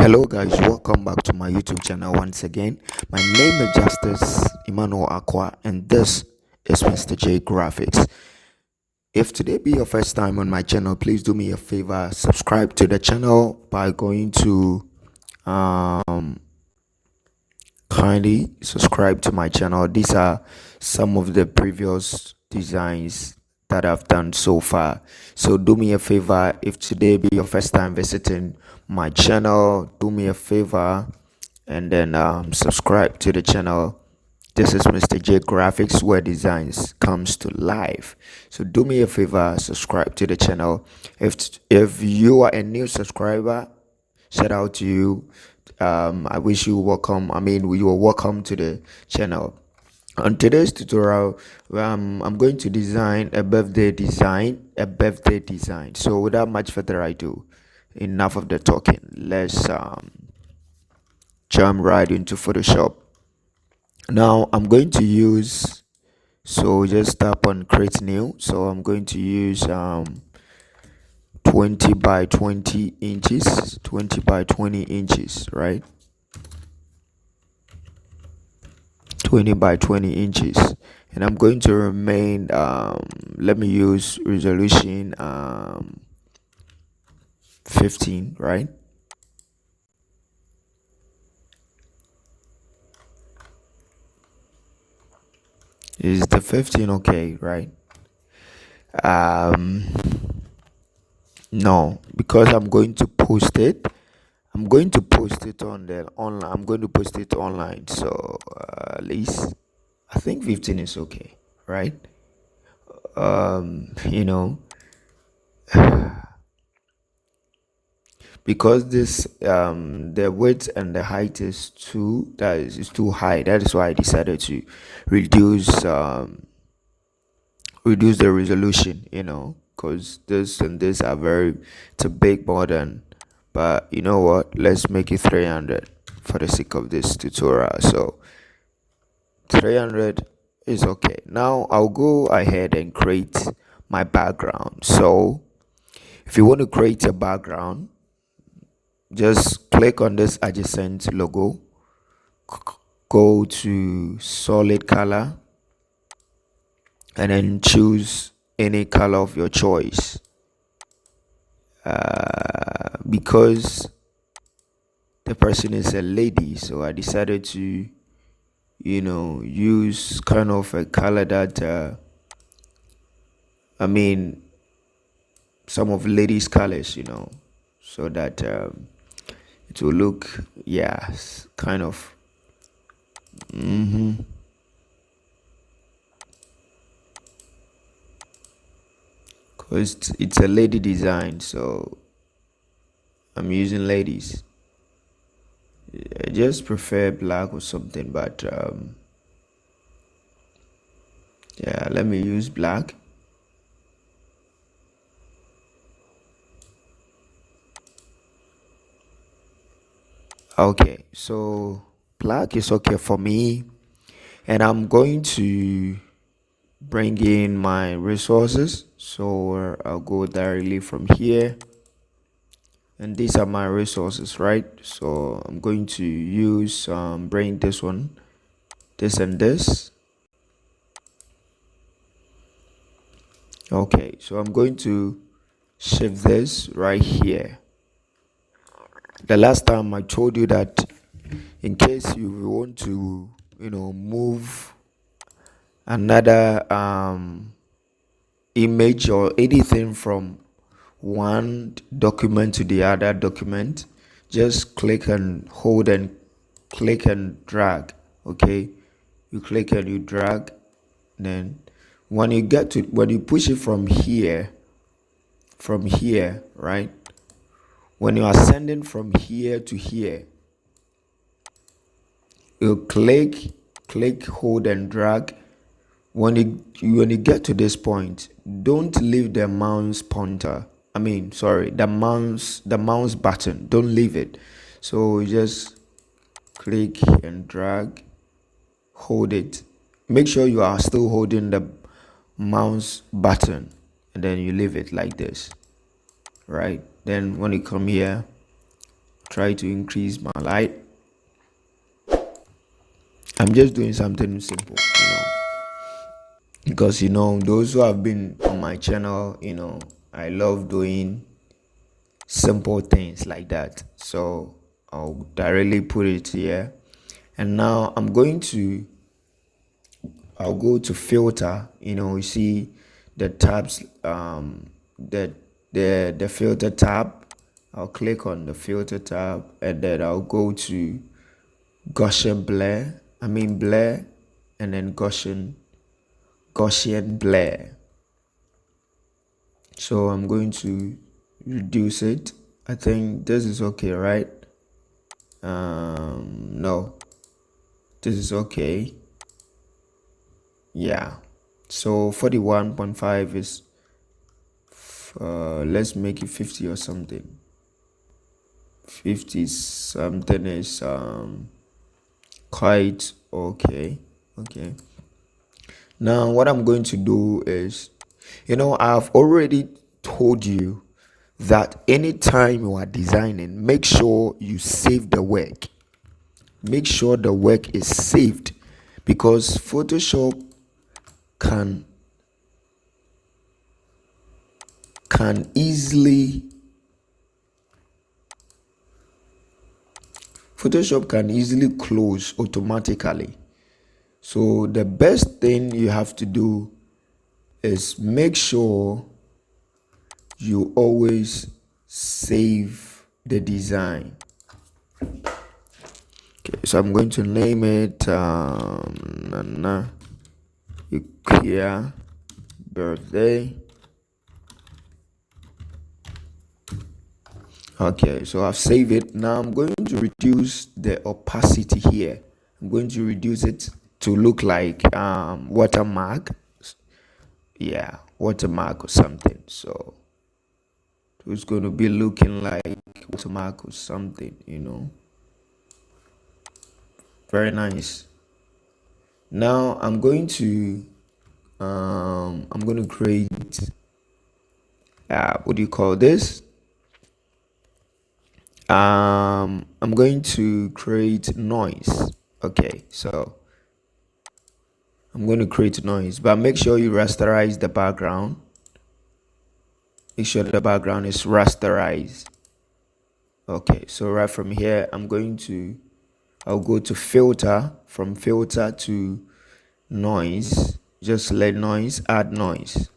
Hello guys, welcome back to my YouTube channel once again. My name is Justice Emmanuel Aqua and this is MrJay Grafix. If today be your first time on my channel, please do me a favor, subscribe to the channel by going to kindly subscribe to my channel. These are some of the previous designs that I've done so far. So do me a favor, if today be your first time visiting my channel, do me a favor and then subscribe to the channel. This is MrJay Grafix, where designs comes to life. So do me a favor, subscribe to the channel. If you are a new subscriber, shout out to you. I wish you welcome. You are welcome to the channel. On today's tutorial, I'm going to design a birthday design. So without much further ado, enough of the talking. Let's jump right into Photoshop. Now I'm going to use, so just tap on create new. So I'm going to use 20 by 20 inches, 20 by 20 inches, right? 20 by 20 inches, and I'm going to remain let me use resolution 15, right? Is the 15 okay, right? No, because I'm going to post it on the online. I'm going to post it online, so at least I think 15 is okay, right? You know, because this the width and the height is too high. That is why I decided to reduce reduce the resolution, because this and this are it's a big modern. But you know what, let's make it 300 for the sake of this tutorial. So 300 is okay. Now I'll go ahead and create my background. So if you want to create a background, just click on this adjacent logo, go to solid color, and then choose any color of your choice. Because the person is a lady, so I decided to use kind of a color that some of ladies colors, so that it will look, yes, kind of because it's a lady design, so I'm using ladies. I just prefer black or something, but yeah, let me use black. Okay, so black is okay for me, and I'm going to bring in my resources. So I'll go directly from here, and these are my resources, right? So I'm going to use bring this one, this and this. Okay, so I'm going to shift this right here. The last time I told you that in case you want to move another image or anything from one document to the other document, just click and hold and click and drag. Okay, you click and you drag, then when you push it from here, right, when you are sending from here to here, you click, hold and drag. When you get to this point, don't leave the mouse pointer, the mouse button, don't leave it. So you just click and drag, hold it, make sure you are still holding the mouse button, and then you leave it like this, right? Then when you come here, try to increase my light. I'm just doing something simple, because those who have been on my channel, I love doing simple things like that. So I'll directly put it here, and now I'll go to filter. You see the tabs, the filter tab. I'll click on the filter tab, and then I'll go to Gaussian blur. Blur, and then Gaussian blur. So I'm going to reduce it. I think this is okay, right? No, this is okay. Yeah. So 41.5 is let's make it 50 or something. 50 something is quite okay. Now what I'm going to do is, I've already told you that anytime you are designing, make sure you save the work. Make sure the work is saved, because Photoshop can easily close automatically. So the best thing you have to do is make sure you always save the design. Okay, so I'm going to name it Nana Ikuya birthday. Okay, so I've saved it. Now I'm going to reduce the opacity here. I'm going to reduce it to look like watermark. Yeah, watermark or something. So it's going to be looking like watermark or something. Very nice. Now I'm going to create what do you call this? I'm going to create noise. Okay, so I'm going to create noise, but make sure you rasterize the background. Make sure the background is rasterized. Okay, so right from here, I'll go to filter. From filter to noise, just let noise, add noise.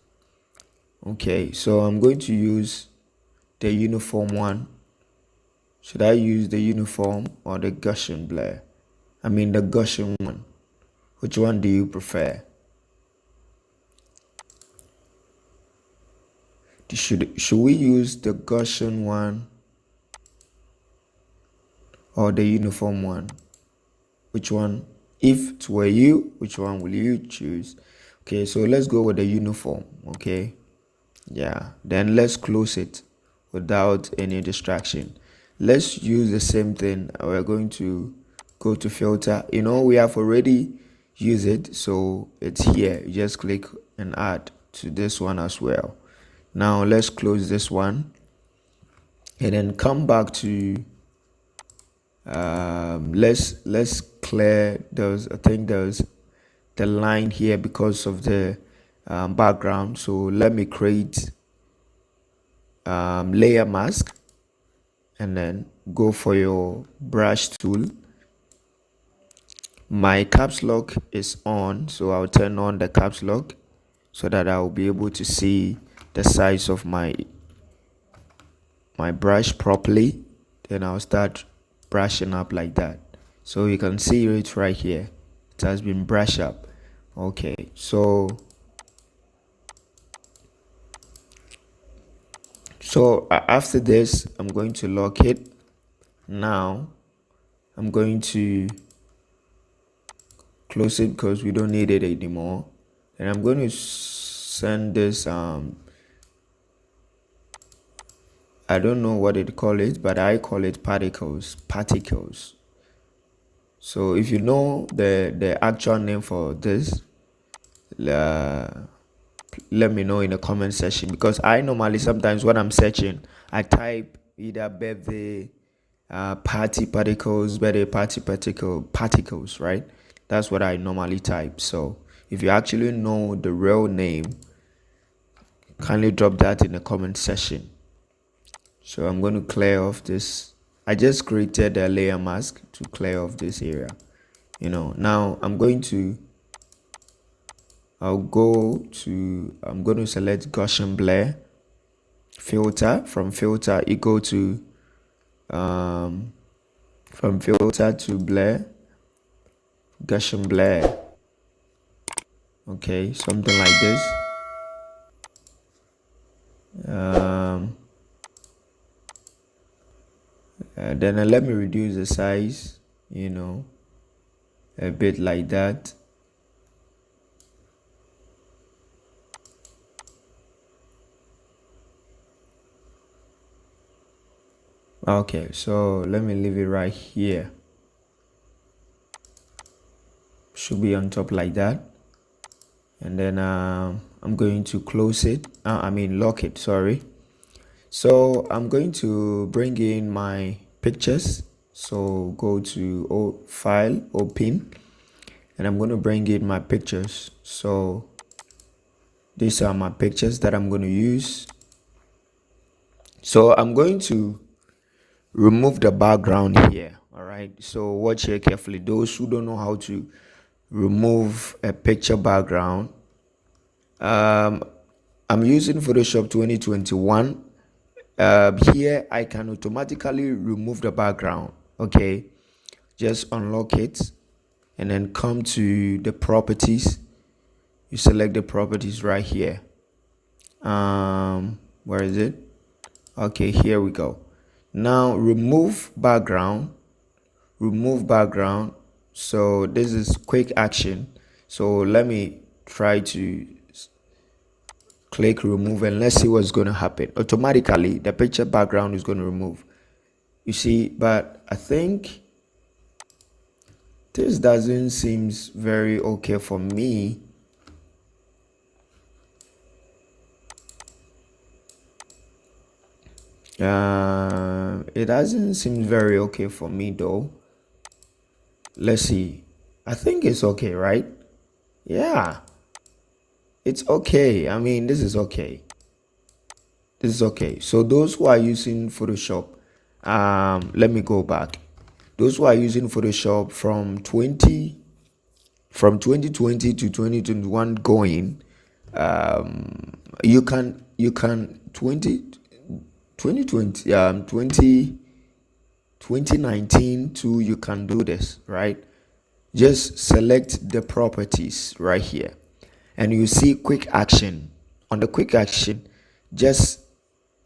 Okay, so I'm going to use the uniform one. Should I use the uniform or the Gaussian blur? The Gaussian one. Which one do you prefer? Should we use the Gaussian one or the uniform one? Which one? If it were you, which one will you choose? Okay, so let's go with the uniform. Okay, yeah, then let's close it without any distraction. Let's use the same thing. We're going to go to filter. We have already used it, so it's here. You just click and add to this one as well. Now let's close this one and then come back to let's clear those. I think there's the line here because of the background. So let me create layer mask, and then go for your brush tool. My caps lock is on, so I'll turn on the caps lock so that I'll be able to see the size of my brush properly. Then I'll start brushing up like that, so you can see it right here. It has been brushed up. Okay, so after this, I'm going to lock it. Now I'm going to close it because we don't need it anymore, and I'm going to send this I don't know what it call it, but I call it particles. So if you know the actual name for this, let me know in the comment section, because I normally sometimes when I'm searching, I type either birthday, party particles, birthday particles, right? That's what I normally type. So if you actually know the real name, kindly drop that in the comment section. So I'm going to clear off this. I just created a layer mask to clear off this area. Now I'm going to select Gaussian blur filter. From filter you go to from filter to blur, Gaussian blur. Okay, something like this. Then let me reduce the size, a bit like that. Okay, so let me leave it right here. Should be on top like that. And then I'm going to close it. Lock it, sorry. So I'm going to bring in my pictures. So go to file, open, and I'm going to bring in my pictures. So these are my pictures that I'm going to use. So I'm going to remove the background here. All right, so watch here carefully. Those who don't know how to remove a picture background, I'm using Photoshop 2021. Here I can automatically remove the background. Okay, just unlock it and then come to the properties. You select the properties right here. Where is it? Okay, here we go. Now remove background. So this is quick action. So let me try to click remove and let's see what's going to happen. Automatically the picture background is going to remove, you see, but I think this doesn't seem very okay for me. It doesn't seem very okay for me though. Let's see. I think it's okay, right? Yeah, it's okay. I mean, this is okay. So those who are using Photoshop, let me go back. Those who are using Photoshop from 2020 to 2021 going, you can 2020 2019 to, you can do this, right? Just select the properties right here and you see quick action. On the quick action, just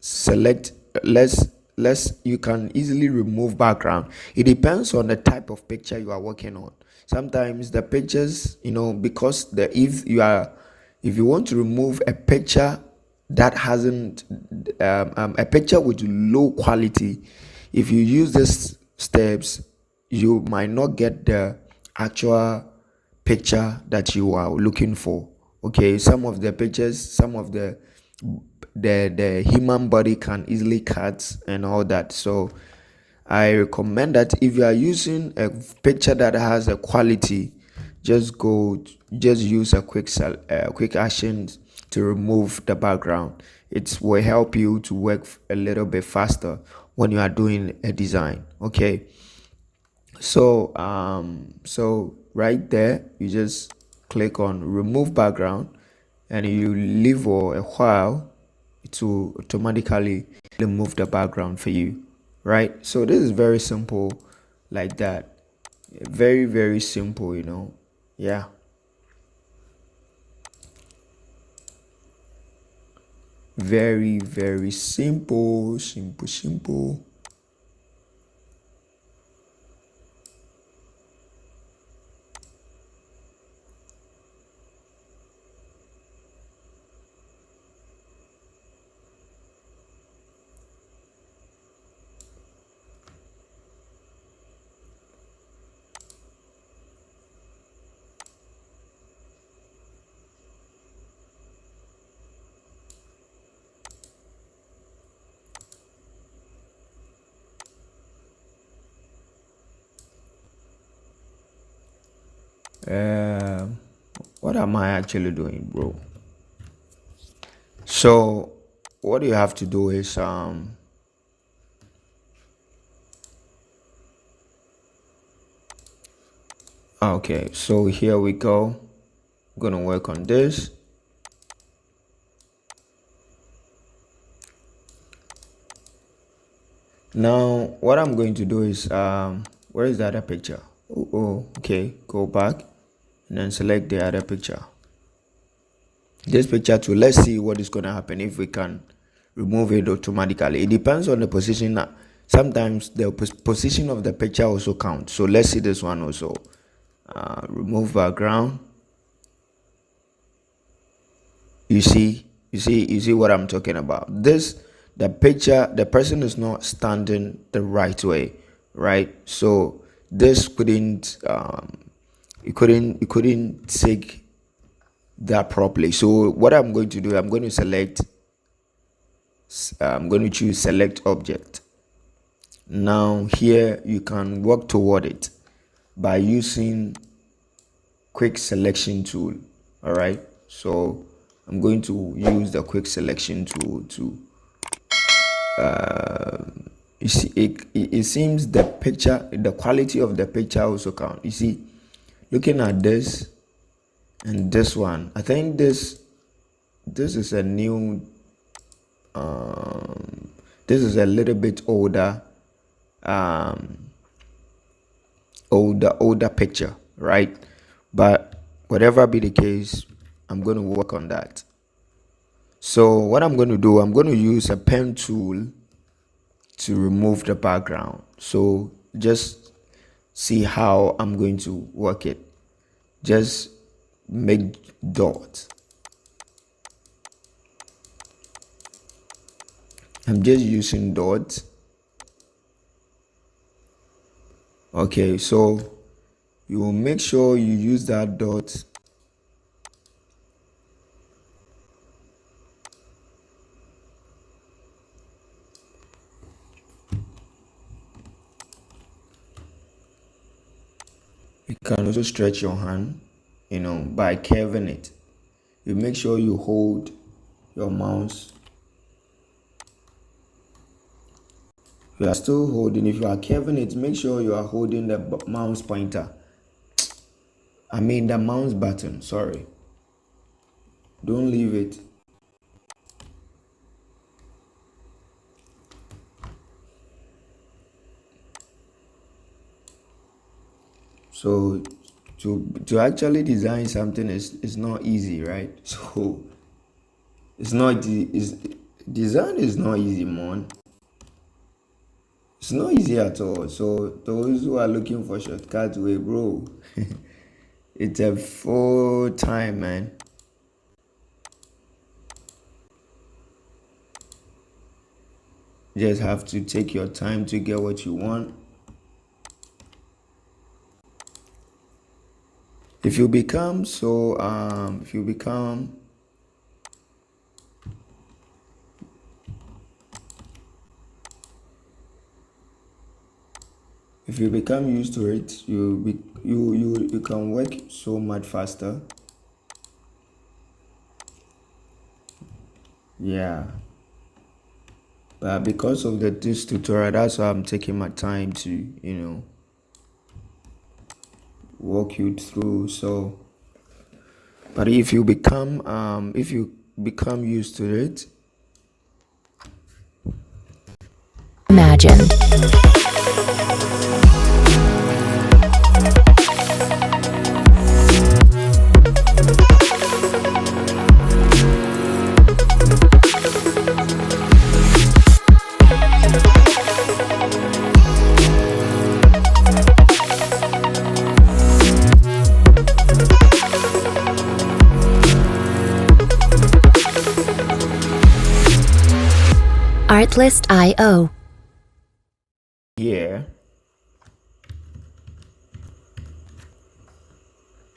select let's you can easily remove background. It depends on the type of picture you are working on. Sometimes the pictures, because if you want to remove a picture that hasn't a picture with low quality, if you use these steps, you might not get the actual picture that you are looking for. Okay, some of the pictures, some of the human body can easily cut and all that. So I recommend that if you are using a picture that has a quality, just use a quick action to remove the background. It will help you to work a little bit faster when you are doing a design. Okay, so right there you just click on remove background and you leave for a while to automatically remove the background for you, right? So this is very simple, like that. Very, very simple, yeah. Very, very simple. um what am I actually doing, bro? So what you have to do is okay, so here we go. I'm gonna work on this. Now what I'm going to do is where is the other picture? Okay, go back and then select the other picture, this picture too. Let's see what is going to happen if we can remove it automatically. It depends on the position. Sometimes the position of the picture also counts. So let's see this one also. Remove background. You see what I'm talking about. This, the picture, the person is not standing the right way, right? So this couldn't you couldn't take that properly. So what I'm going to do, I'm going to choose select object. Now here you can work toward it by using quick selection tool. All right, so I'm going to use the quick selection tool to you see it seems the picture, the quality of the picture also count. You see, looking at this and this one, I think this is a new this is a little bit older older picture, right? But whatever be the case, I'm going to work on that. So what I'm going to do, I'm going to use a pen tool to remove the background. So just see how I'm going to work it. Just make dots. I'm just using dots. Okay, so you will make sure you use that dot you can also stretch your hand, by curving it. You make sure you hold your mouse. You are still holding. If you are curving it, make sure you are holding the mouse pointer. I mean the mouse button, sorry. Don't leave it. So to actually design something is not easy, right? So it's not design is not easy, man. It's not easy at all. So those who are looking for shortcuts way, bro, it's a full time, man. You just have to take your time to get what you want. If you become used to it, you can work so much faster. Yeah, but because of this tutorial, that's why I'm taking my time to walk you through. So but if you become used to it, imagine. Artlist.io. here.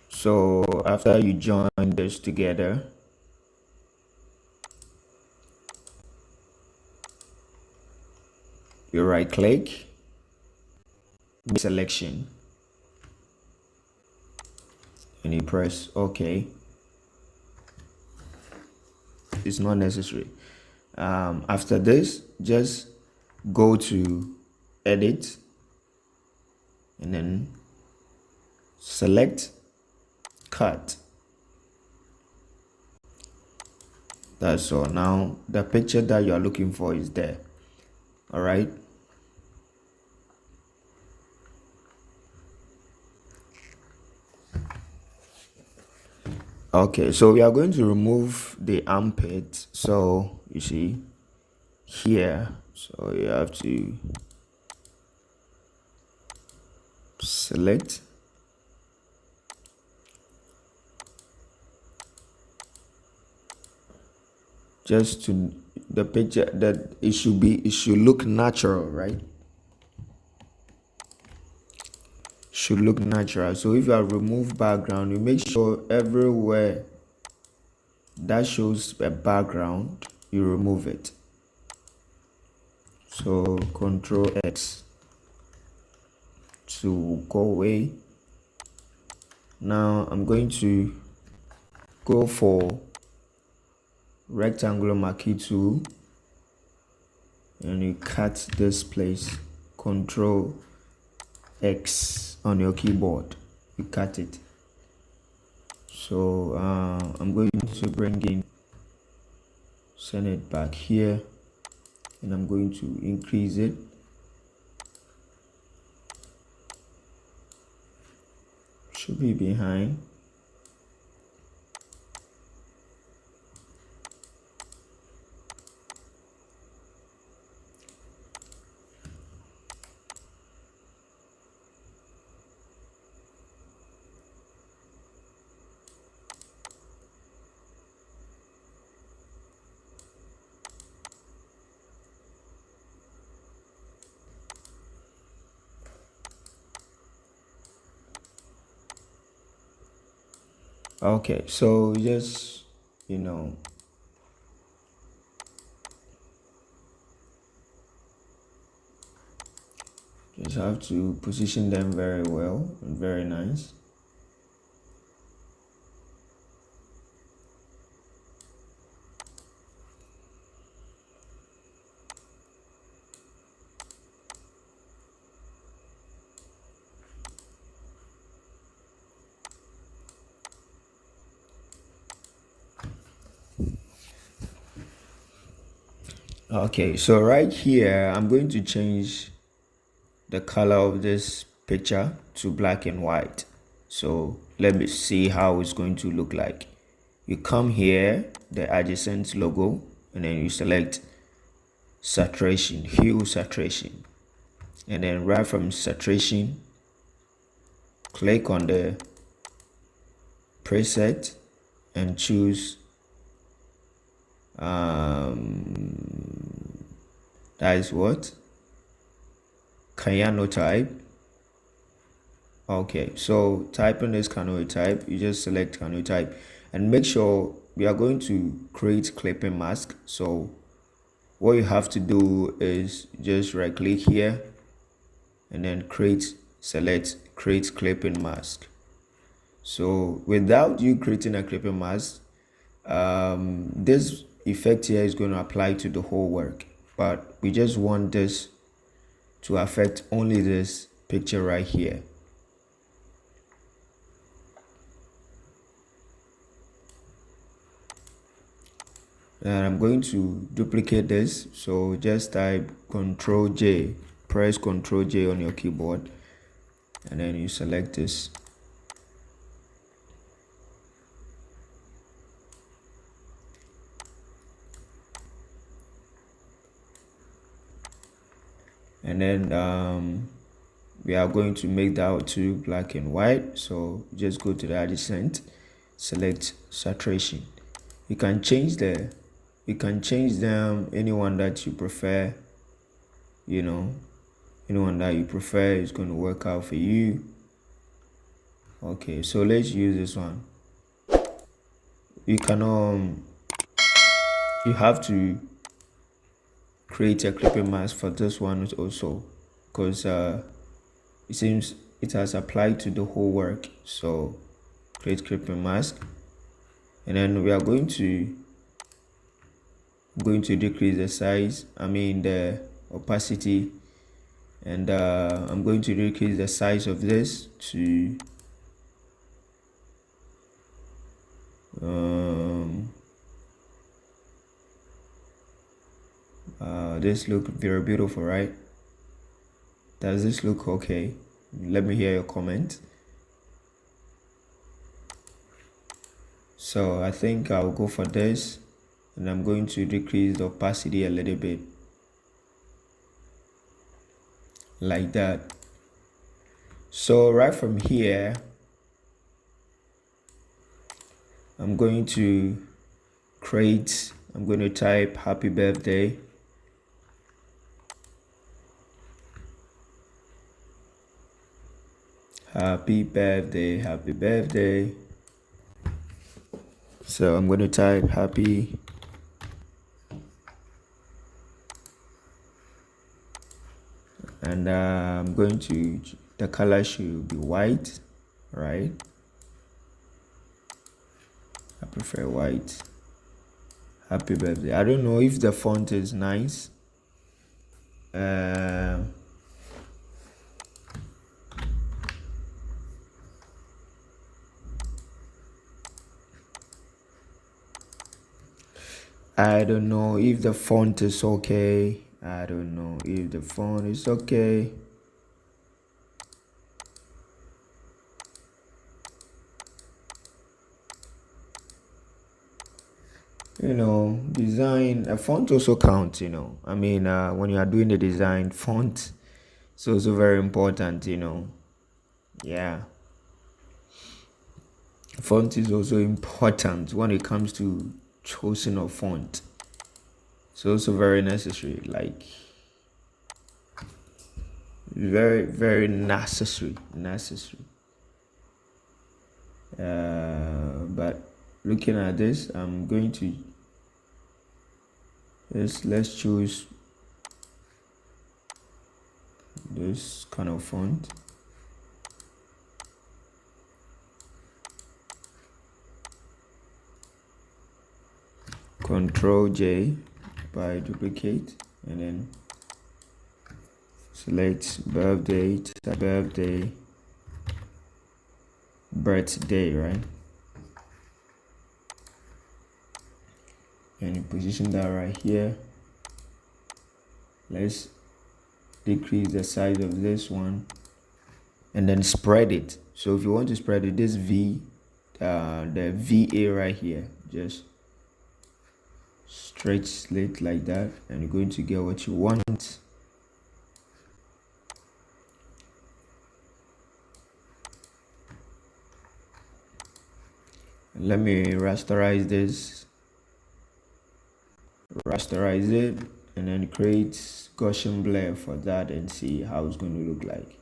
So after you join this together, you right click, make selection. and you press OK. It's not necessary. After this, just go to edit and then select cut. That's all. Now the picture that you are looking for is there. All right. Okay, so we are going to remove the armpit. So you see here, so you have to select, just to the picture that it should look natural, right? Should look natural. So if you have removed background, you make sure everywhere that shows a background, you remove it. So Control X to go away. Now I'm going to go for rectangular marquee tool and you cut this place. Control X on your keyboard, you cut it. So I'm going to bring in, send it back here, and I'm going to increase it. Should be behind. Okay, so just just have to position them very well and very nice. Okay, so right here I'm going to change the color of this picture to black and white. So let me see how it's going to look like. You come here, the adjacent logo, and then you select saturation, hue saturation, and then right from saturation, click on the preset and choose that is what cyanotype. Okay, so type in this cyanotype, you just select cyanotype and make sure we are going to create clipping mask. So what you have to do is just right click here and then select create clipping mask. So without you creating a clipping mask, this effect here is going to apply to the whole work, but we just want this to affect only this picture right here. And I'm going to duplicate this, so just type Control J, press Control J on your keyboard, and then you select this. And then we are going to make that to black and white, so just go to the adjacent, select saturation. You can change them anyone that you prefer. Anyone that you prefer is going to work out for you. Okay, so let's use this one. You have to create a clipping mask for this one also, because it seems it has applied to the whole work. So create clipping mask, and then we are going to decrease the size, the opacity, and I'm going to decrease the size of this to this look very beautiful, right? Does this look okay? Let me hear your comment. So I think I'll go for this, and I'm going to decrease the opacity a little bit, like that. So right from here, I'm going to type happy birthday. Happy birthday, happy birthday. So I'm going to type happy and I'm going to, the color should be white, right? I prefer white. Happy birthday. I don't know if the font is nice. I don't know if the font is okay. I don't know if the font is okay. Design, a font also counts, when you are doing the design, font is also very important, yeah. Font is also important when it comes to choosing a font. It's also very necessary, like very, very necessary. But looking at this, I'm going to let's choose this kind of font. Control J by duplicate, and then select birthday, birthday, right? And you position that right here. Let's decrease the size of this one and then spread it. So if you want to spread it, this V, the VA right here, just straight slit like that, and you're going to get what you want. Let me rasterize this, rasterize it, and then create Gaussian blur for that and see how it's going to look like.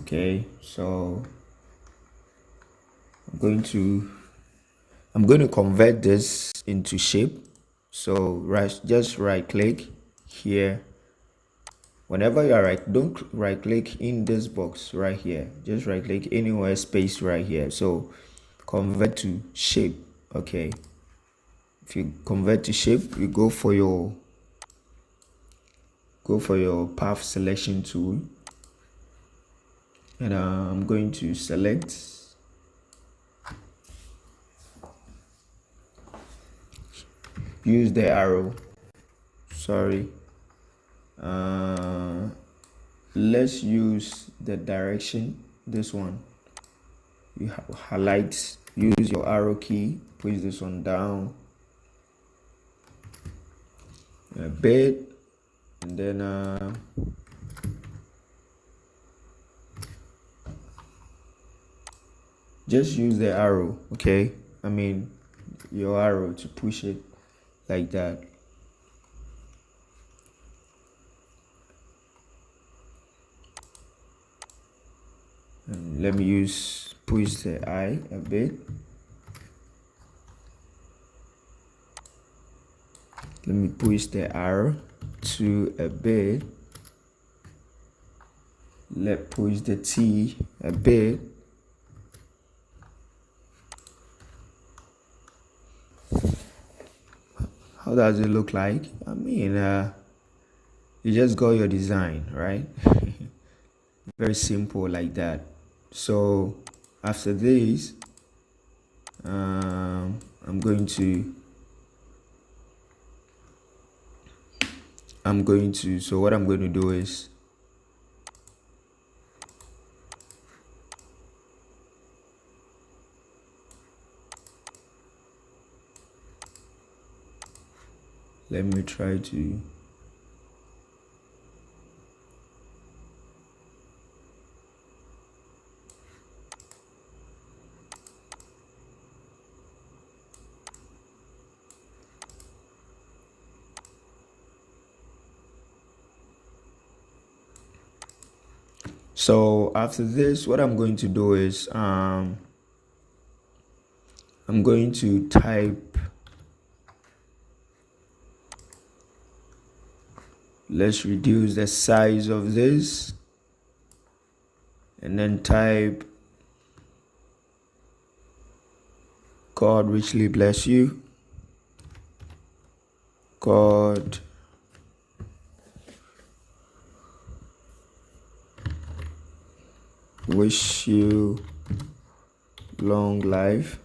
Okay, so I'm going to convert this into shape. So just right click here. Whenever you are don't right click in this box right here, just right click anywhere space right here. So convert to shape. Okay, if you convert to shape, you go for your path selection tool, and I'm going to select use the arrow. Sorry, let's use the direction, this one. You highlight, use your arrow key, push this one down a bit, and then just use the arrow, okay? Your arrow to push it like that. And let me push the eye a bit. Let me push the arrow to a bit. Let's push the T a bit. How does it look like? I mean, you just got your design, right? Very simple like that. So after this, I'm going to, so what I'm going to do is, let me try to, so after this, what I'm going to do is, I'm going to type, let's reduce the size of this, and then type, God richly bless you. God wish you long life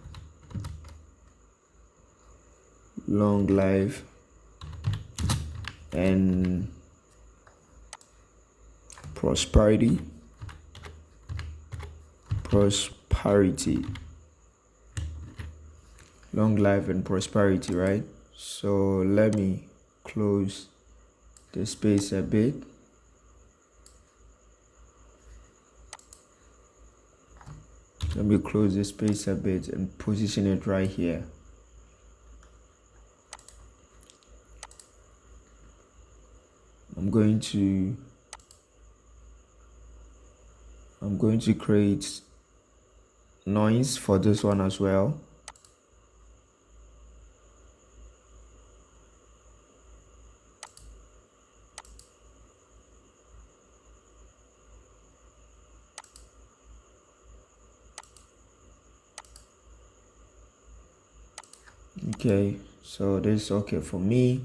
and prosperity, long life and prosperity, right? So let me close the space a bit. Let me close the space a bit and position it right here. I'm going to create noise for this one as well. Okay, so this is okay for me.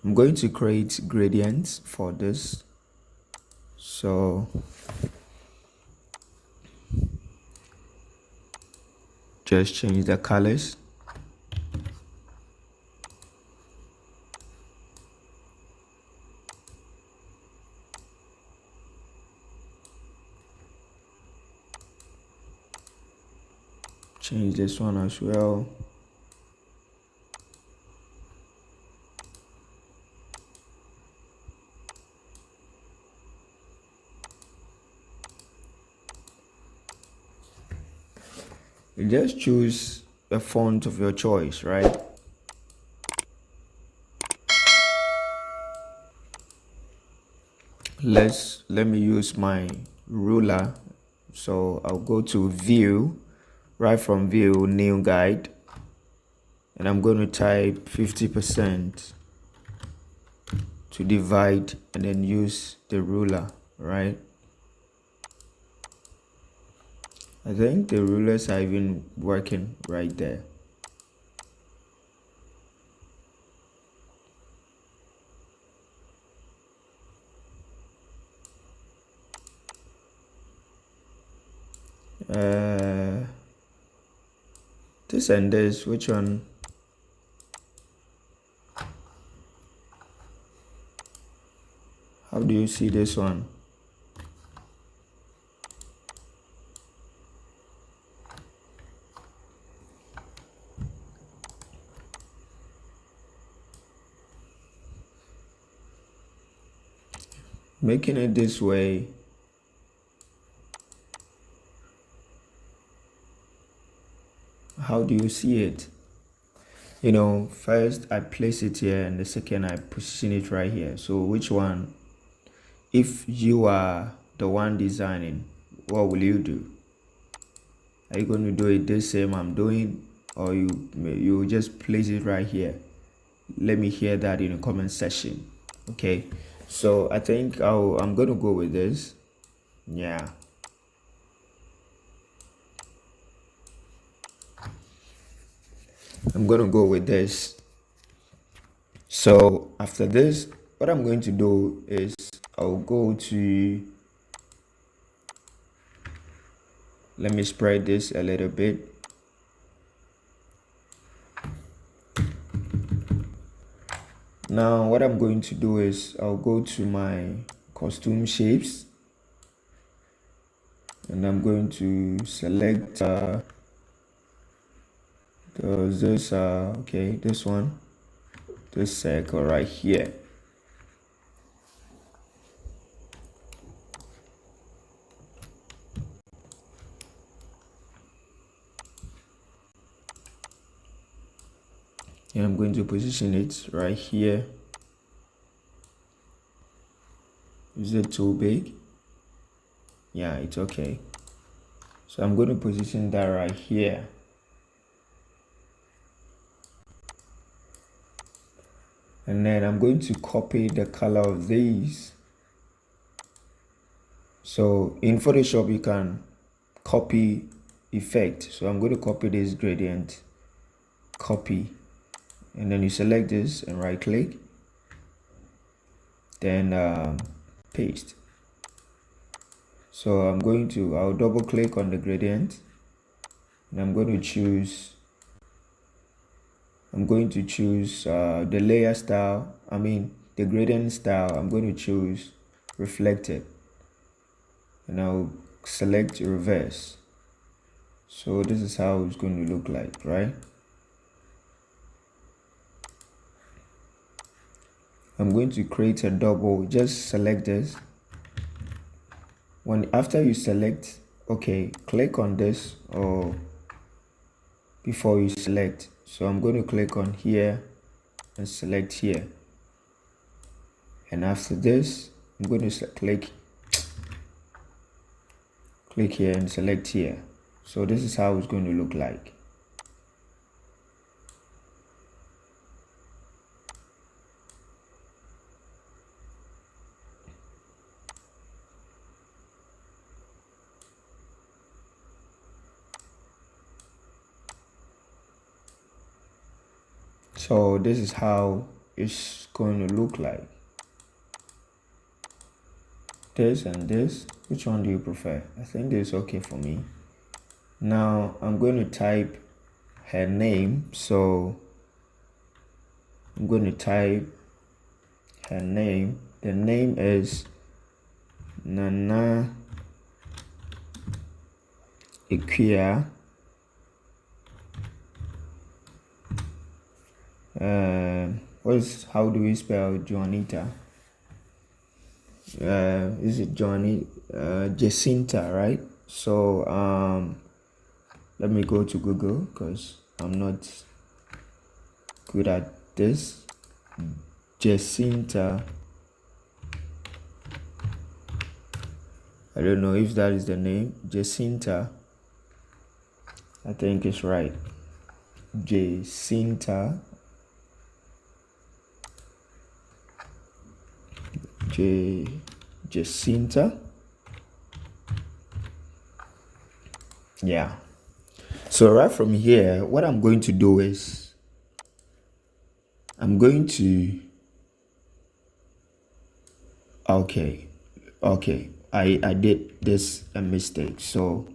I'm going to create gradients for this. So just change the colors. Change this one as well. You just choose a font of your choice, right? Let me use my ruler. So I'll go to view, right from view, new guide, and I'm going to type 50% to divide, and then use the ruler, right? I think the rulers are even working right there. This and this, which one? How do you see this one? Making it this way, how do you see it? You know, first I place it here, and the second I position it right here. So which one, if you are the one designing, what will you do? Are you going to do it the same I'm doing, or you just place it right here? let me hear that in the comment section. Okay, so I think I'm gonna go with this. Yeah, I'm gonna go with this. So after this, what I'm going to do is I'll go to, let me spread this a little bit. Now what I'm going to do is I'll go to my costume shapes, and I'm going to select this one, this circle right here. And I'm going to position it right here. Is it too big? Yeah, it's okay. So I'm going to position that right here. And then I'm going to copy the color of these. So in Photoshop, you can copy effect. So I'm going to copy this gradient, copy, and then you select this and right click, then paste. So I'll double click on the gradient, and I'm going to choose the layer style, the gradient style. I'm going to choose reflected, and I'll select reverse. So this is how it's going to look like, right? I'm going to create a double. Just select this. After you select, okay, click on this or before you select. So I'm going to click on here and select here, and after this I'm going to click here and select here. So this is how it's going to look like. So this is how it's going to look like. This and this, which one do you prefer? I think this is okay for me. Now I'm going to type her name. So I'm going to type her name. The name is Nana Ikia. How do we spell Juanita? Is it Johnny? Jacinta, right? So let me go to Google because I'm not good at this. Jacinta. I don't know if that is the name. Jacinta. I think it's right. Jacinta. Jacinta. Yeah. So right from here, what I'm going to do is I'm going to okay. I did this a mistake. So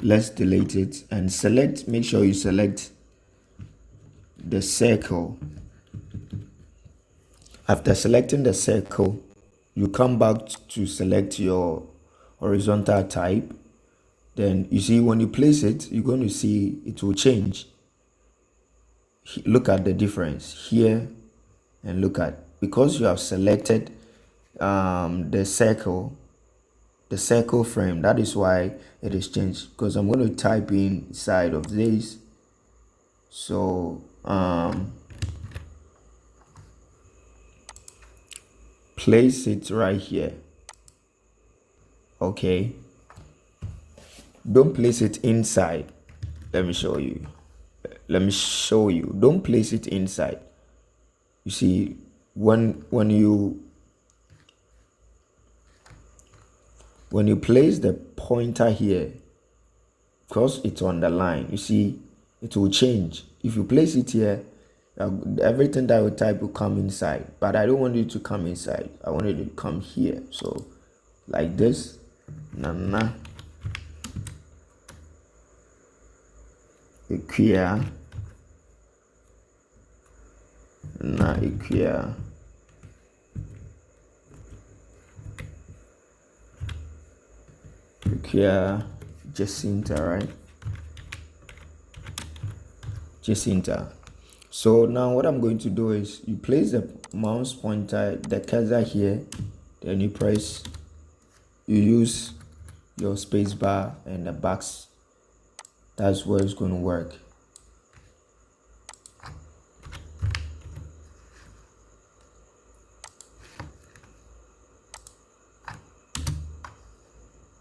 let's delete it and make sure you select the circle. After selecting the circle, you come back to select your horizontal type. Then you see when you place it, you're going to see it will change. Look at the difference here, and look at, because you have selected the circle frame, that is why it is changed. Because I'm going to type inside of this. So place it right here. Okay, don't place it inside. Let me show you. Don't place it inside. You see, when you place the pointer here, because it's on the line, you see, it will change. If you place it here, everything that you type will come inside, but I don't want it to come inside. I want it to come here. So like this, nana equia na equia Jacinta, right? Jacinta. So now what I'm going to do is you place the mouse pointer, the cursor here, then you use your space bar and the box. That's where it's going to work.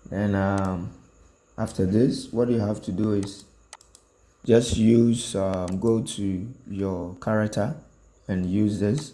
And after this, what you have to do is just use go to your character and use this.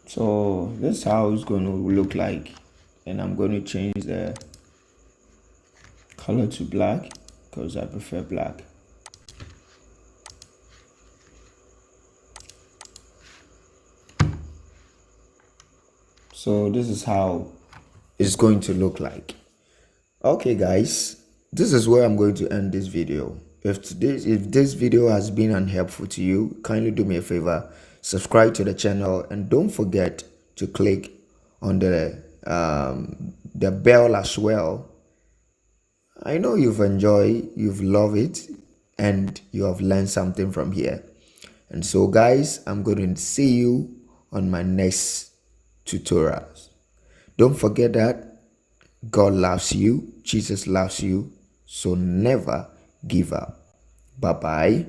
So this is how it's going to look like, and I'm going to change the color to black because I prefer black. So this is how it's going to look like. Okay guys, this is where I'm going to end this video. If this video has been unhelpful to you, kindly do me a favor, subscribe to the channel, and don't forget to click on the bell as well. I know you've enjoyed, you've loved it, and you have learned something from here. And so guys, I'm going to see you on my next tutorials. Don't forget that God loves you, Jesus loves you, so never give up. Bye bye.